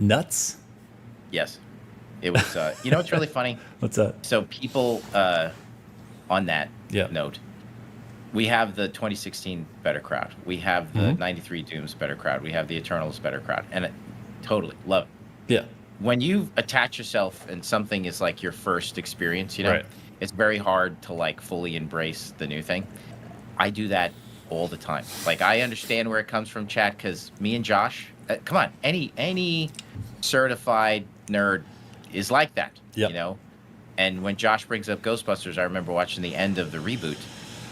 Nuts? Yes. It was, you know what's really funny? What's that? So people, on that Yeah. note, we have the 2016 better crowd. We have the 93 Dooms better crowd. We have the Eternals better crowd. And totally love it. Yeah. When you attach yourself and something is like your first experience, you know, Right. it's very hard to like fully embrace the new thing. I do that all the time. Like I understand where it comes from, chat, because me and Josh, come on, any certified nerd is like that, Yep. you know? And when Josh brings up Ghostbusters, I remember watching the end of the reboot,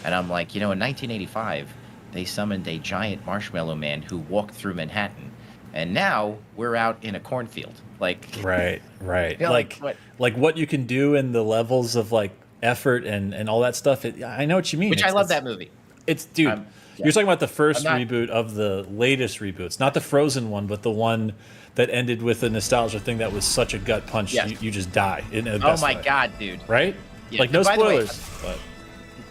and I'm like, you know, in 1985, they summoned a giant marshmallow man who walked through Manhattan. And now we're out in a cornfield. Like Right. you know, Like what you can do in the levels of like effort and all that stuff. I know what you mean. which I love that movie. It's dude. Yeah. You're talking about the first I'm not- reboot of the latest reboots, not the Frozen one, but the one that ended with a nostalgia thing that was such a gut punch. Yes. You just die. In the Oh best my way. God, dude. Right? Yeah. Like no And by the way, spoilers. But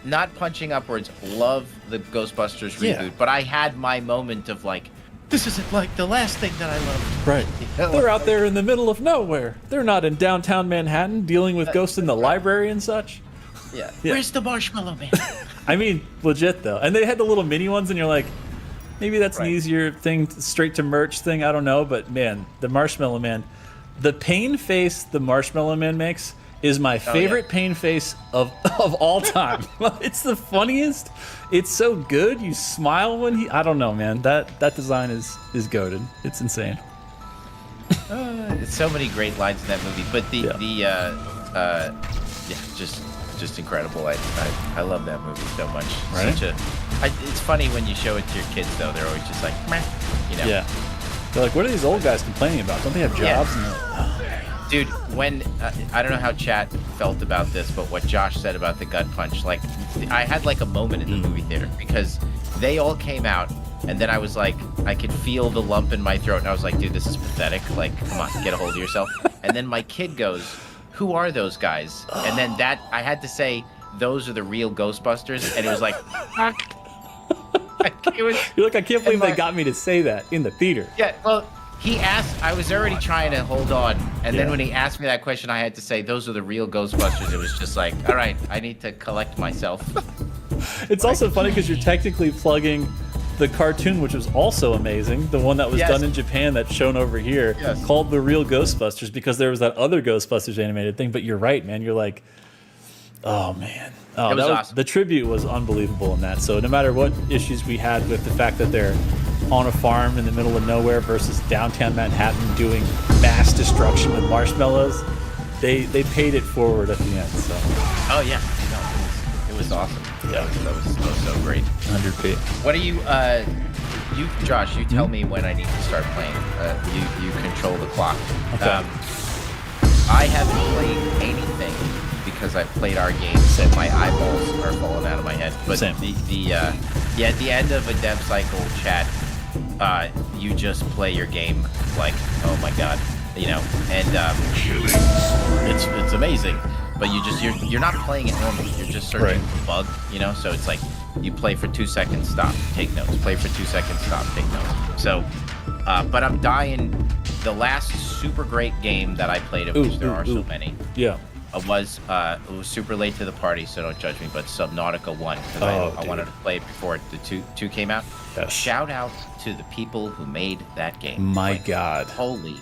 not punching upwards. Love the Ghostbusters reboot, Yeah. but I had my moment of like, this isn't like the last thing that I loved. right. You know, They're out like- there in the middle of nowhere. They're not in downtown Manhattan dealing with ghosts in the library and such. Yeah. Yeah. Where's the marshmallow man? I mean, legit though. And they had the little mini ones, and you're like, maybe that's an Right. easier thing, straight to merch thing. I don't know, but man, the Marshmallow Man, the pain face the Marshmallow Man makes is my favorite pain face of all time. It's the funniest. It's so good. You smile when he. I don't know, man. That design is goated. It's insane. It's so many great lines in that movie, but just incredible. I love that movie so much. Right? It's funny when you show it to your kids though. They're always just like, meh, you know. Yeah. They're like, what are these old guys complaining about? Don't they have jobs? And they're like, oh. Dude, when I don't know how chat felt about this, but what Josh said about the gut punch, like I had like a moment in the movie theater because they all came out, and then I was like, I could feel the lump in my throat, and I was like, dude, this is pathetic. Like, come on, get a hold of yourself. And then my kid goes, who are those guys? And then I had to say, those are the real Ghostbusters, and it was like, it was. You're like, I can't believe they got me to say that in the theater. Yeah, well, he asked, I was already trying to hold on, and then when he asked me that question, I had to say, those are the real Ghostbusters. It was just like, all right, I need to collect myself. It's also funny because you're technically plugging the cartoon, which was also amazing, the one that was done in Japan that's shown over here, called The Real Ghostbusters, because there was that other Ghostbusters animated thing. But you're right, man. You're like, oh, man. Oh, It was awesome. The tribute was unbelievable in that. So no matter what issues we had with the fact that they're on a farm in the middle of nowhere versus downtown Manhattan doing mass destruction with marshmallows, they paid it forward at the end. So. Oh yeah, no, it was awesome. Yeah, that was so great. 100p. What do you Josh? You tell me when I need to start playing. You control the clock. Okay. I haven't played anything because I've played our game, so my eyeballs are falling out of my head. But Same. at the end of a dev cycle chat, you just play your game like, oh my god, you know, and it's amazing. But you're not playing it normally. You're just searching for bug, you know. So it's like you play for 2 seconds, stop, take notes. Play for 2 seconds, stop, take notes. So, but I'm dying. The last super great game that I played, of which there are so many. Yeah. It was super late to the party, so don't judge me. But Subnautica 1, because I wanted to play it before the two came out. Yes. Shout out to the people who made that game. My God. Holy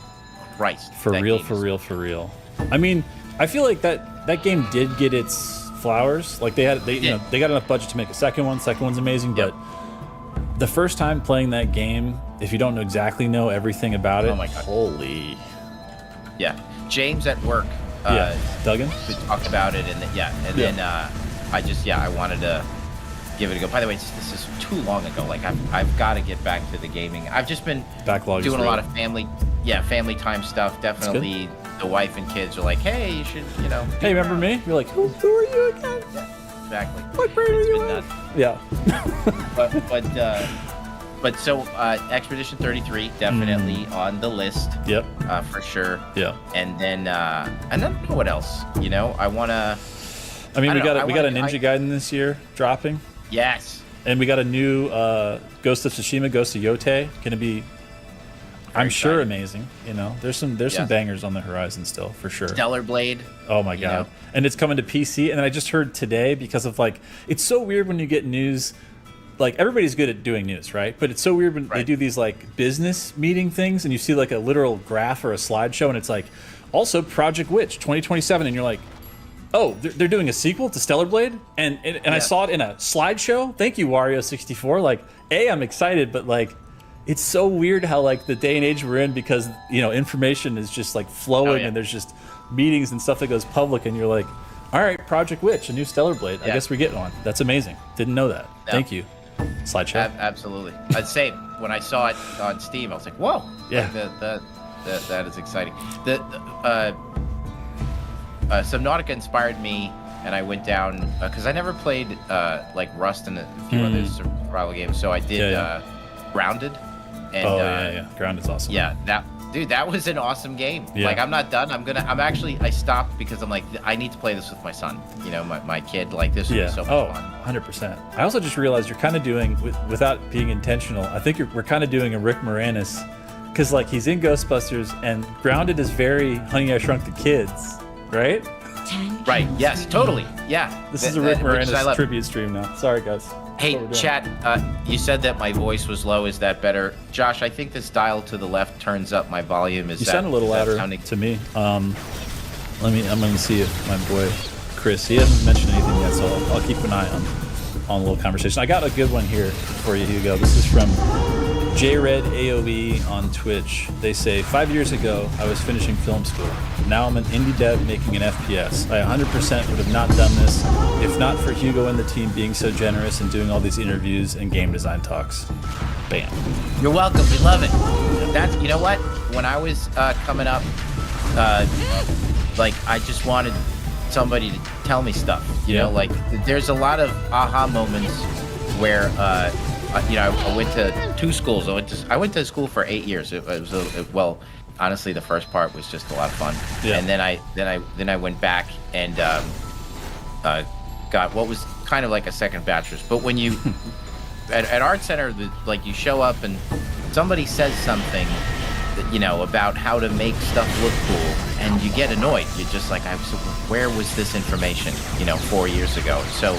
Christ! For real. I mean, I feel like that game did get its flowers. Like they got enough budget to make a second one. Second one's amazing, but the first time playing that game, if you don't exactly know everything about it, oh my God. Holy. Yeah, James at work. Duggan. We talked about it, and then I wanted to give it a go. By the way, this is too long ago. Like I've got to get back to the gaming. I've just been doing a lot of family time stuff. Definitely, the wife and kids are like, hey, you should, you know. Hey, remember me? You're like, who are you again? Yeah, exactly. What grade are you in? Yeah. But so Expedition 33 definitely on the list. Yep. For sure. Yeah. And then I don't know what else. You know, I wanna. I mean, we got a Ninja Gaiden this year dropping. Yes. And we got a new Ghost of Tsushima, Ghost of Yote, gonna be I'm sure excited. amazing. You know, there's some bangers on the horizon still for sure. Stellar Blade. Oh my god! Know. And it's coming to PC. And then I just heard today because of like, it's so weird when you get news. Like everybody's good at doing news, right? But it's so weird when they do these like business meeting things, and you see like a literal graph or a slideshow, and it's like, also Project Witch 2027, and you're like, oh, they're doing a sequel to Stellar Blade, and I saw it in a slideshow. Thank you, Wario64. Like, I'm excited, but like, it's so weird how like the day and age we're in, because you know information is just like flowing, and there's just meetings and stuff that goes public, and you're like, all right, Project Witch, a new Stellar Blade. I guess we're getting one. That's amazing. Didn't know that. Thank you. Slideshow. Absolutely. I'd say when I saw it on Steam, I was like, whoa. Yeah. Like that is exciting. Subnautica inspired me, and I went down because I never played like Rust and a few other survival games. So I did Grounded. And, Grounded's awesome. Yeah, that was an awesome game. Yeah. Like, I'm not done. I stopped because I'm like, I need to play this with my son. You know, my kid. Like, this would be so much fun. 100%. I also just realized you're kind of doing, without being intentional, I think we're kind of doing a Rick Moranis, because like he's in Ghostbusters, and Grounded is very Honey, I Shrunk the Kids, right? Right. Yes. Totally. Yeah. This is a Rick Moranis tribute stream now. Sorry, guys. Hey, chat. You said that my voice was low. Is that better, Josh? I think this dial to the left turns up my volume. You sound a little louder to me. I'm going to see if my boy Chris. He hasn't mentioned anything yet, so I'll keep an eye on a little conversation. I got a good one here for you, Hugo. This is from JRed AOE on Twitch. They say, 5 years ago, I was finishing film school. Now I'm an indie dev making an FPS. I 100% would have not done this if not for Hugo and the team being so generous and doing all these interviews and game design talks. Bam. You're welcome. We love it. That's, you know what? When I was coming up, like, I just wanted somebody to tell me stuff. You know, like, there's a lot of aha moments where, you know, I went to two schools. I went to school for 8 years. It was well, honestly, the first part was just a lot of fun. Yeah. And then I went back and got what was kind of like a second bachelor's. But when you at Art Center, like, you show up and somebody says something, you know, about how to make stuff look cool, and you get annoyed. You're just like, where was this information, you know, 4 years ago? So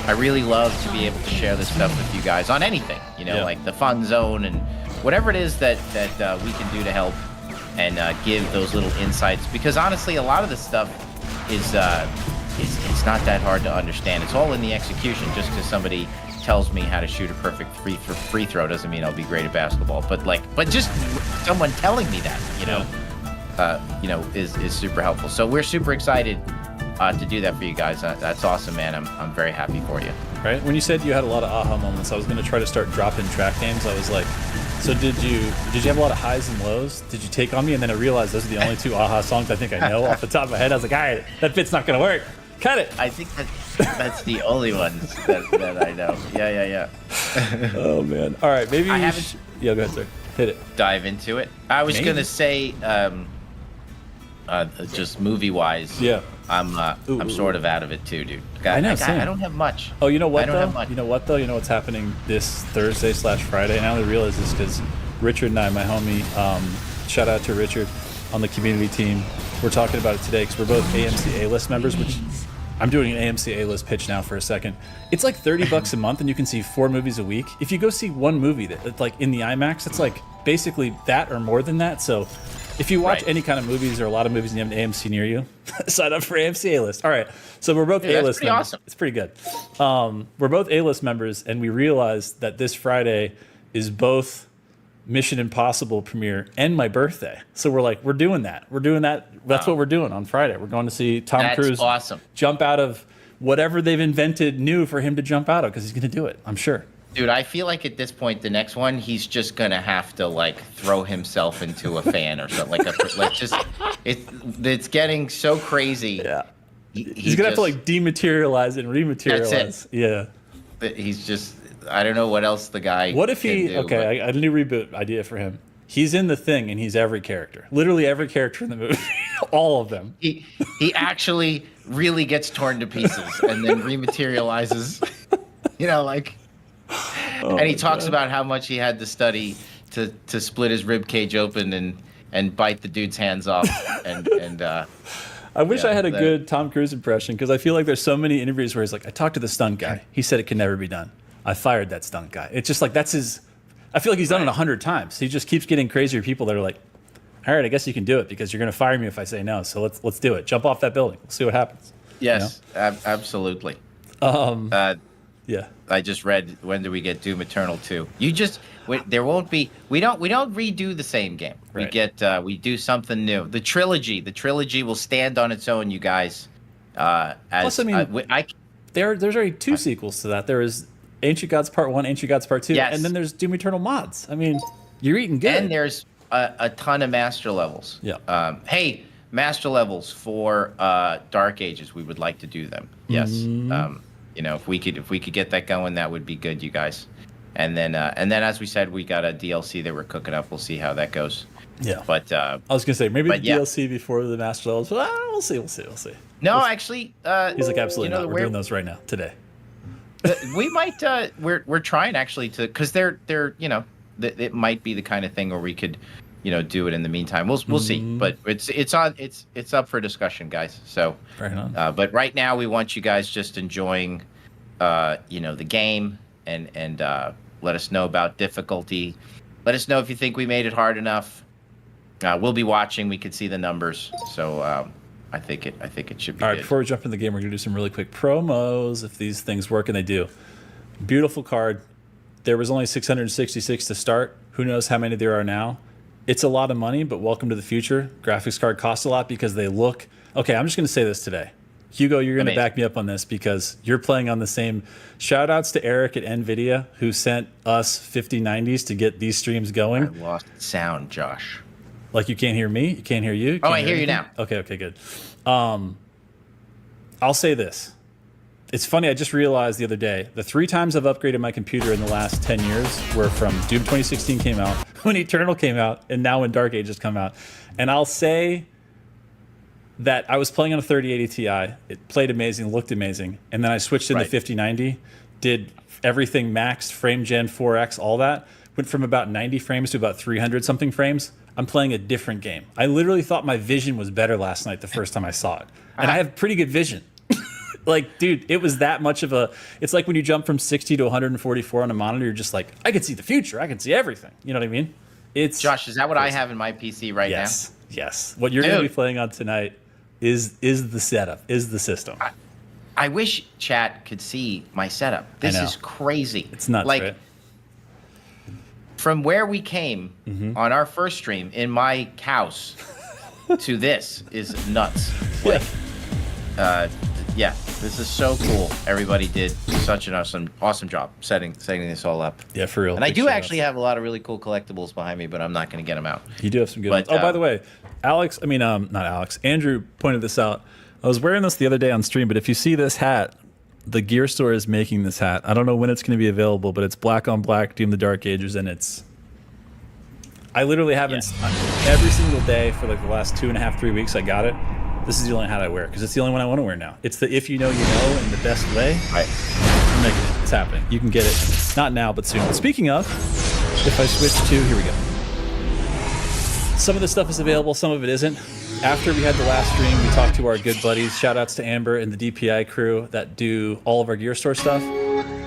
I really love to be able to share this stuff with you guys on anything, you know, like the fun zone and whatever it is that we can do to help and give those little insights. Because honestly, a lot of this stuff is it's not that hard to understand. It's all in the execution. Just because somebody tells me how to shoot a perfect free throw doesn't mean I'll be great at basketball. But just someone telling me that, you know, is super helpful. So we're super excited to do that for you guys. That's awesome, man. I'm very happy for you. Right? When you said you had a lot of aha moments, I was going to try to start dropping track names. I was like, so did you have a lot of highs and lows? Did you take on me? And then I realized those are the only two aha songs I think I know off the top of my head. I was like, all right, that bit's not going to work. Cut it. I think that's the only ones that I know. Yeah. Oh, man. All right, maybe I haven't. Yeah, go ahead, sir. Hit it. Dive into it. I was going to say, just movie-wise, I'm sort of out of it too, dude. I don't have much. Oh, you know what, I don't have much. You know what, though? You know what's happening this Thursday/Friday? And I only realize this because Richard and I, my homie, shout out to Richard on the community team. We're talking about it today because we're both AMC A-list members, which I'm doing an AMC A-list pitch now for a second. It's like $30 a month, and you can see 4 movies a week. If you go see one movie that's like in the IMAX, it's like basically that or more than that. So if you watch any kind of movies or a lot of movies and you have an AMC near you, sign up for AMC A-list. All right, so we're both A-list members. Awesome. It's pretty good. We're both A-list members, and we realized that this Friday is both Mission Impossible premiere and my birthday. So we're like, we're doing that. That's what we're doing on Friday. We're going to see Tom Cruise jump out of whatever they've invented new for him to jump out of, because he's going to do it, I'm sure. Dude, I feel like at this point, the next one, he's just gonna have to like throw himself into a fan or something. It's getting so crazy. Yeah, he's gonna have to like dematerialize and rematerialize. That's it. Yeah, he's just. I don't know what else the guy. What if he? Okay, a new reboot idea for him. He's in The Thing and he's every character, literally every character in the movie, all of them. He actually really gets torn to pieces and then rematerializes. You know, like. And he talks about how much he had to study to split his rib cage open and bite the dude's hands off. and I wish I had a good Tom Cruise impression, because I feel like there's so many interviews where he's like, I talked to the stunt guy. He said it could never be done. I fired that stunt guy. It's just like, that's his. I feel like he's done it 100 times. He just keeps getting crazier people that are like, all right, I guess you can do it because you're going to fire me if I say no. So let's do it. Jump off that building. We'll see what happens. Yes, absolutely. Yeah. I just read, when do we get Doom Eternal 2? There won't be. We don't redo the same game. Right. We do something new. The trilogy will stand on its own, you guys. Plus, I mean, there's already 2 sequels to that. There is Ancient Gods Part 1, Ancient Gods Part 2, and then there's Doom Eternal mods. I mean, you're eating good. And there's a ton of master levels. Yeah. Hey, master levels for Dark Ages. We would like to do them. Yes. If we could get that going, that would be good, you guys. And then as we said, we got a DLC that we're cooking up. We'll see how that goes. Yeah. But I was gonna say maybe the DLC before the master levels. But we'll see. No, actually, he's like, absolutely not. We're doing those right now today. We might. We're trying actually to, because they're it might be the kind of thing where we could, do it in the meantime. We'll see. But it's up for discussion, guys. So right on. But right now we want you guys just enjoying, the game and let us know about difficulty. Let us know if you think we made it hard enough. We'll be watching. We could see the numbers. So I think it should be all right. good. Before we jump in the game, we're gonna do some really quick promos if these things work, and they do. Beautiful card. There was only 666 to start. Who knows how many there are now? It's a lot of money, but welcome to the future. Graphics card costs a lot because they look. Okay, I'm just gonna say this today. Hugo, you're gonna back me up on this because you're playing on the same. Shout outs to Eric at NVIDIA who sent us 5090s to get these streams going. I lost sound, Josh. Like, you can't hear me? You can't hear you? I hear you now. Okay, good. I'll say this. It's funny, I just realized the other day, the 3 times I've upgraded my computer in the last 10 years were from Doom 2016 came out, when Eternal came out, and now when Dark Ages come out. And I'll say that I was playing on a 3080 Ti. It played amazing, looked amazing. And then I switched into 5090, did everything maxed, frame gen 4X, all that. Went from about 90 frames to about 300 something frames. I'm playing a different game. I literally thought my vision was better last night the first time I saw it. And I have pretty good vision. Like, dude, it was that much of a... It's like when you jump from 60 to 144 on a monitor, you're just like, I can see the future. I can see everything. You know what I mean? It's Josh, is that what I have in my PC right now? Yes. What you're going to be playing on tonight is the setup, is the system. I wish chat could see my setup. This is crazy. It's nuts, right? From where we came on our first stream in my house to this is nuts. Like, this is so cool. Everybody did such an awesome job setting this all up. Yeah, for real. And I do actually have a lot of really cool collectibles behind me, but I'm not going to get them out. You do have some good ones. Oh, by the way, Andrew pointed this out. I was wearing this the other day on stream, but if you see this hat, the gear store is making this hat. I don't know when it's going to be available, but it's black on black, Doom the Dark Ages, and it's... I literally haven't... Every single day for like the last 2.5, 3 weeks I got it. This is the only hat I wear, because it's the only one I want to wear now. It's the if you know, you know, in the best way. Right. I'm making it. It's happening. You can get it. Not now, but soon. But speaking of, if I switch to... Here we go. Some of this stuff is available, some of it isn't. After we had the last stream, we talked to our good buddies. Shout outs to Amber and the DPI crew that do all of our gear store stuff.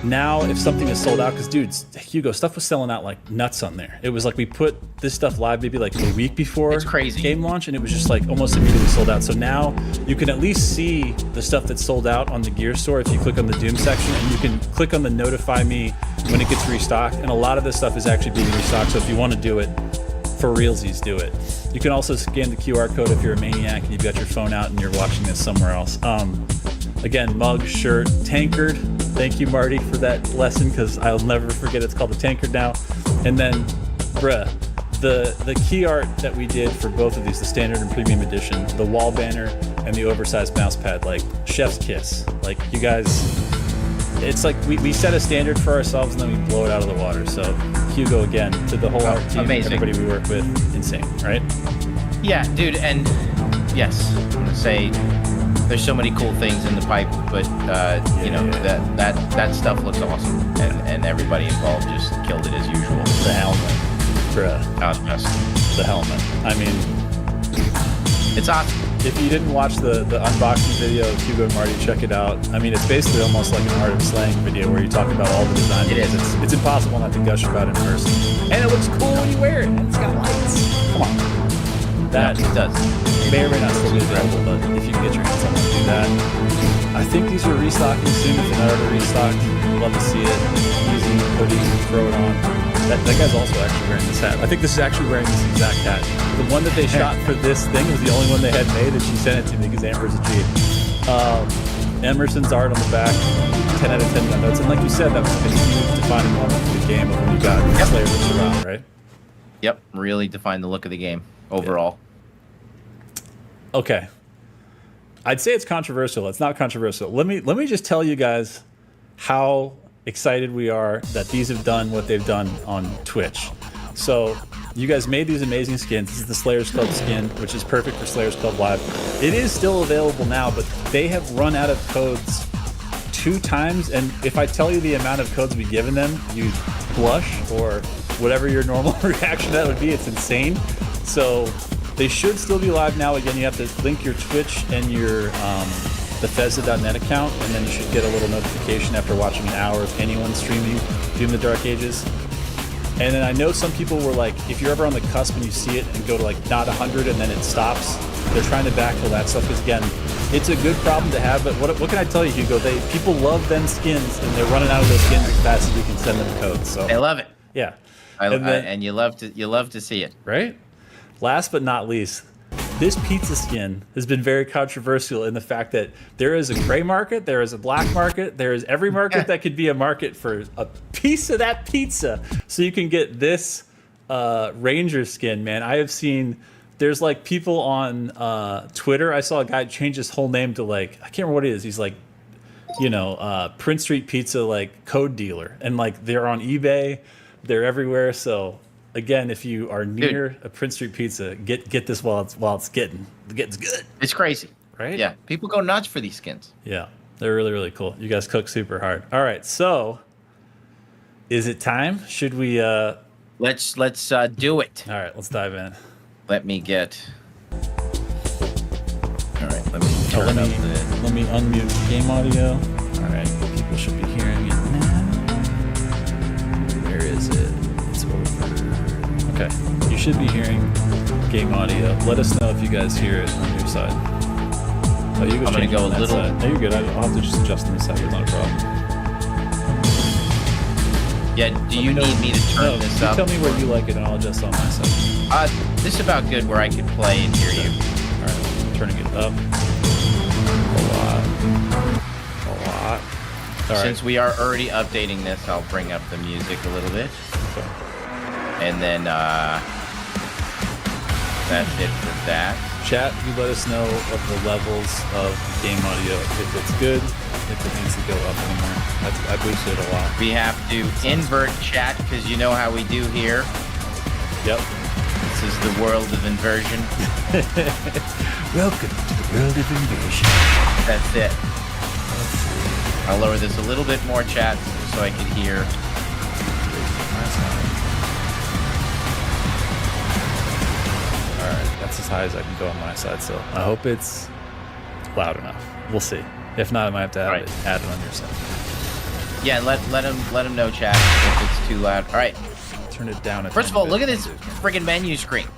Now, if something is sold out, because dudes, Hugo, stuff was selling out like nuts on there. It was like we put this stuff live maybe like a week before game launch, and it was just like almost immediately sold out. So now you can at least see the stuff that's sold out on the gear store if you click on the Doom section, and you can click on the notify me when it gets restocked. And a lot of this stuff is actually being restocked. So if you want to do it, for realsies, do it. You can also scan the QR code if you're a maniac and you've got your phone out and you're watching this somewhere else. Again, mug, shirt, tankard. Thank you, Marty, for that lesson, because I'll never forget it's called the tankard now. And then, the key art that we did for both of these, the standard and premium edition, the wall banner and the oversized mouse pad, like chef's kiss. Like, you guys, it's like we set a standard for ourselves and then we blow it out of the water. So Hugo, again, to the whole art team, amazing. Everybody we work with, insane, right? Yeah, dude, and yes, I'm gonna say there's so many cool things in the pipe, but that stuff looks awesome, and everybody involved just killed it as usual. The helmet. bruh, the helmet. I mean, it's awesome. If you didn't watch the unboxing video of Hugo and Marty, check it out. I mean, it's basically almost like an Art of Slaying video where you talk about all the design. It is. It's impossible not to gush about it in person. And it looks cool when you wear it. And it's got lights. Come on. That it does. May or may not still be available, but if you can get your hands on it, do that. I think these are restocking soon. If they're not already restocked, love to see it. Easy hoodie, throw it on. That guy's also actually wearing this hat. I think this is actually wearing this exact hat. The one that they shot for this thing was the only one they had made, and she sent it to me because Amber's a G. Emerson's art on the back, 10 out of 10 gun notes. And like you said, that was a huge defining moment for the game of when you got Slayer to surround, right? Yep, really defined the look of the game overall. Yeah. Okay. I'd say it's controversial. It's not controversial. Let me just tell you guys how excited we are that these have done what they've done on Twitch. So you guys made these amazing skins. This is the Slayers Club skin, which is perfect for Slayers Club Live. It is still available now, but they have run out of codes 2 times. And if I tell you the amount of codes we've given them, you blush or whatever your normal reaction to that would be. It's insane. So they should still be live now. Again, you have to link your Twitch and your Bethesda.net account, and then you should get a little notification after watching an hour of anyone streaming Doom the Dark Ages. And then I know some people were like, if you're ever on the cusp and you see it and go to like not 100 and then it stops, they're trying to backfill that stuff because again, it's a good problem to have. But what can I tell you, Hugo? People love them skins, and they're running out of those skins as fast as we can send them codes. So they love it. Yeah, and you love to see it, right? Last but not least, this pizza skin has been very controversial in the fact that there is a gray market, there is a black market, there is every market that could be a market for a piece of that pizza. So you can get this Ranger skin, man. I have seen, there's like people on Twitter. I saw a guy change his whole name to like, I can't remember what it is. He's like, Prince Street Pizza, like code dealer. And like they're on eBay, they're everywhere. So again, if you are near a Prince Street Pizza, get this while it's getting good. It's crazy, right? Yeah, people go nuts for these skins. Yeah, they're really, really cool. You guys cook super hard. All right, so is it time? Should we? Let's do it. All right, let's dive in. Let me get. All right, let me unmute game audio. All right, people should be hearing it now. Where is it? It's over. Okay, you should be hearing game audio. Let us know if you guys hear it on your side. Oh, you I'm gonna go a little. Side. No, you're good. I'll have to just adjust on this side. It's not a problem. Yeah. Do you need me to turn this up? Tell me where you like it, and I'll adjust on my side. This is about good where I can play and hear you. All right, turning it up a lot. All right. Since we are already updating this, I'll bring up the music a little bit. Okay. And then that's it for that. Chat, you let us know of the levels of game audio, if it's good, if it needs to go up anymore. I boosted it a lot. We have to invert chat because you know how we do here. Yep. This is the world of inversion. Welcome to the world of inversion. That's it. I'll lower this a little bit more, chat, so I can hear. Alright, that's as high as I can go on my side, so I hope it's loud enough. We'll see. If not, I might have to add it on your side. Yeah, let him know, chat, if it's too loud. All right. Turn it down. First of all, look at this friggin' menu screen.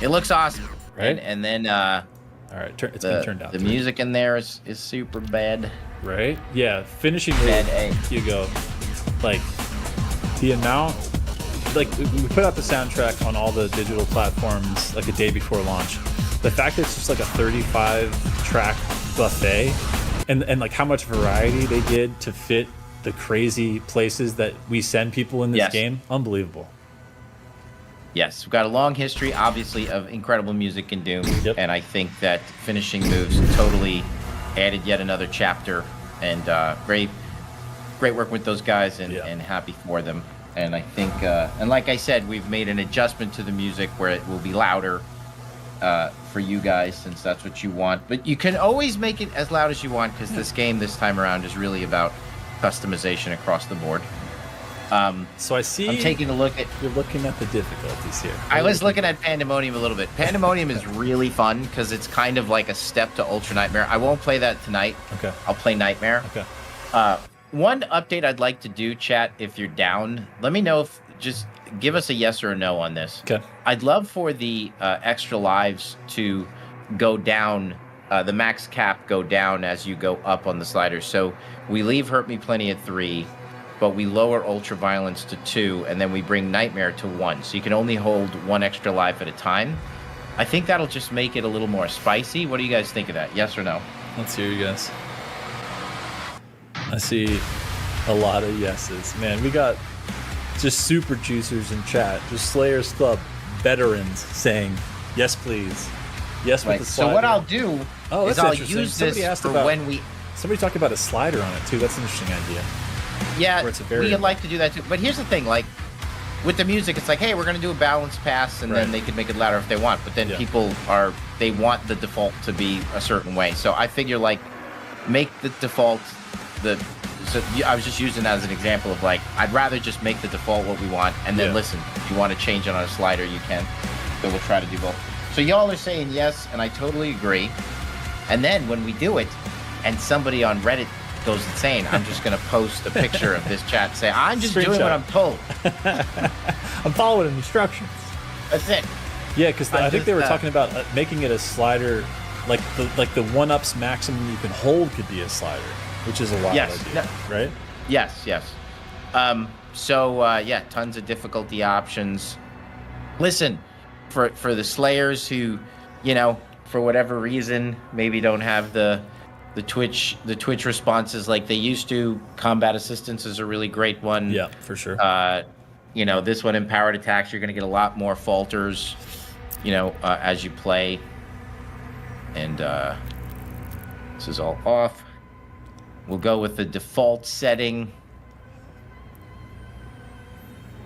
It looks awesome. Right? And then all right, it's been turned down. The music in there is super bad. Right? Yeah, finishing bad move, Hugo. Like the amount, like we put out the soundtrack on all the digital platforms like a day before launch. The fact that it's just like a 35 track buffet, and like how much variety they did to fit the crazy places that we send people in this game, unbelievable. Yes, we've got a long history, obviously, of incredible music in Doom, and I think that finishing moves totally added yet another chapter, and great work with those guys, and happy for them. And I think, and like I said, we've made an adjustment to the music where it will be louder for you guys, since that's what you want. But you can always make it as loud as you want, because this game this time around is really about customization across the board. So I see I'm taking a look at. you're looking at the difficulties here. I was looking at Pandemonium a little bit. Pandemonium is really fun because it's kind of like a step to Ultra Nightmare. I won't play that tonight. Okay. I'll play Nightmare. Okay. One update I'd like to do, chat, if you're down, let me know if just give us a yes or a no on this. Okay. I'd love for the extra lives to go down, the max cap go down as you go up on the sliders. So we leave Hurt Me Plenty at 3, but we lower Ultra Violence to 2, and then we bring Nightmare to 1. So you can only hold 1 extra life at a time. I think that'll just make it a little more spicy. What do you guys think of that? Yes or no? Let's hear you guys. I see a lot of yeses. Man, we got just super juicers in chat. Just Slayers Club veterans saying, yes, please. Yes, with the slider. So what I'll do is I'll use this for when we... Somebody talked about a slider on it, too. That's an interesting idea. Yeah, we'd like to do that, too. But here's the thing, like, with the music, it's like, hey, we're going to do a balance pass, and then they can make it louder if they want. But then people they want the default to be a certain way. So I figure, like, make the default... So I was just using that as an example of, like, I'd rather just make the default what we want, and then listen, if you want to change it on a slider, you can. But we'll try to do both. So y'all are saying yes, and I totally agree. And then when we do it, and somebody on Reddit goes insane, I'm just going to post a picture of this chat saying, I'm just doing what I'm told. I'm following instructions. That's it. Yeah, because I think they were talking about making it a slider, like the 1-ups maximum you can hold could be a slider, which is a wild idea, right? Yes. So tons of difficulty options. Listen, for the Slayers who, for whatever reason, maybe don't have the Twitch responses like they used to. Combat assistance is a really great one. Yeah, for sure. This one, empowered attacks, you're going to get a lot more falters, as you play. And this is all off. We'll go with the default setting.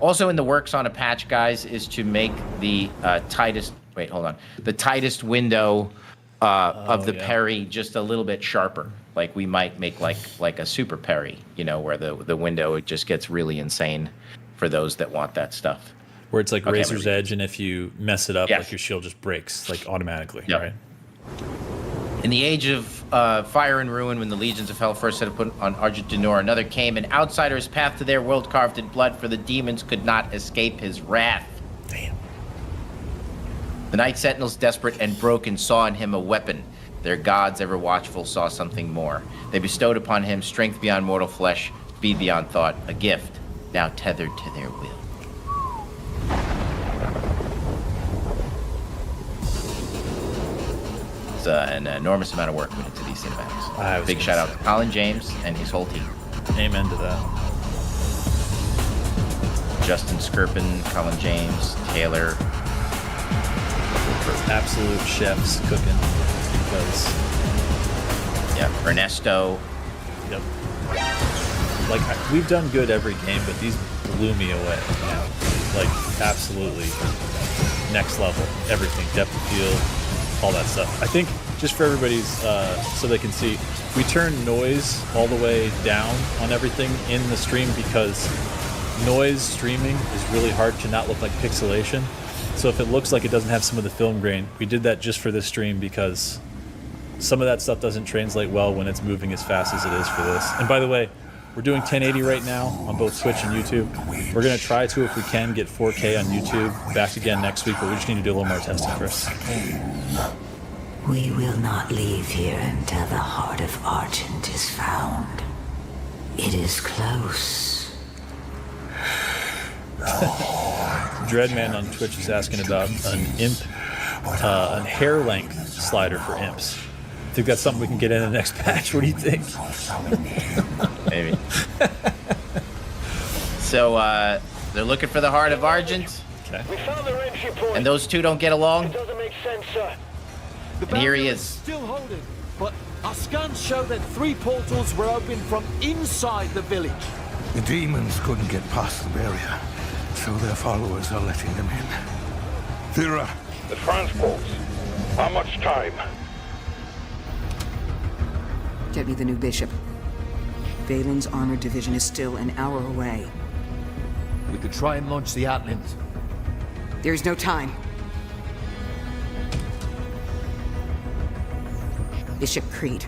Also in the works on a patch, guys, is to make the tightest window of the parry just a little bit sharper. Like we might make like a super parry, where the window, it just gets really insane for those that want that stuff. Where it's like Razor's Edge, and if you mess it up, like your shield just breaks like automatically, right? In the age of fire and ruin, when the legions of hell first set foot on Argentinor, another came, an outsider's path to their world carved in blood, for the demons could not escape his wrath. Damn. The Night Sentinels, desperate and broken, saw in him a weapon. Their gods, ever watchful, saw something more. They bestowed upon him strength beyond mortal flesh, speed beyond thought, a gift, now tethered to their will. It's an enormous amount of work went into these cinematics. Big shout out to Colin James and his whole team. Amen to that. Justin Skirpin, Colin James, Taylor. Absolute chefs cooking because Ernesto. Yep. Like we've done good every game, but these blew me away. Like absolutely next level. Everything, depth of field, all that stuff. I think just for everybody's so they can see, we turn noise all the way down on everything in the stream because noise streaming is really hard to not look like pixelation. So if it looks like it doesn't have some of the film grain, we did that just for this stream because some of that stuff doesn't translate well when it's moving as fast as it is for this. And by the way, we're doing 1080 right now on both Twitch and YouTube. We're going to try to, if we can, get 4K on YouTube back again next week, but we just need to do a little more testing first. We will not leave here until the heart of Argent is found. It is close. Dreadman on Twitch is asking about an imp, a hair length slider for imps. I think that's something we can get in the next patch. What do you think? Maybe. So they're looking for the heart of Argent. Okay. We found their entry point. And those two don't get along. It doesn't make sense, sir. And here he is. Still holding, but our scans show that 3 portals were opened from inside the village. The demons couldn't get past the barrier, so their followers are letting them in. Thira. The transports. How much time? Get me the new bishop. Valen's armored division is still an hour away. We could try and launch the Atlant. There's no time. Bishop Creed,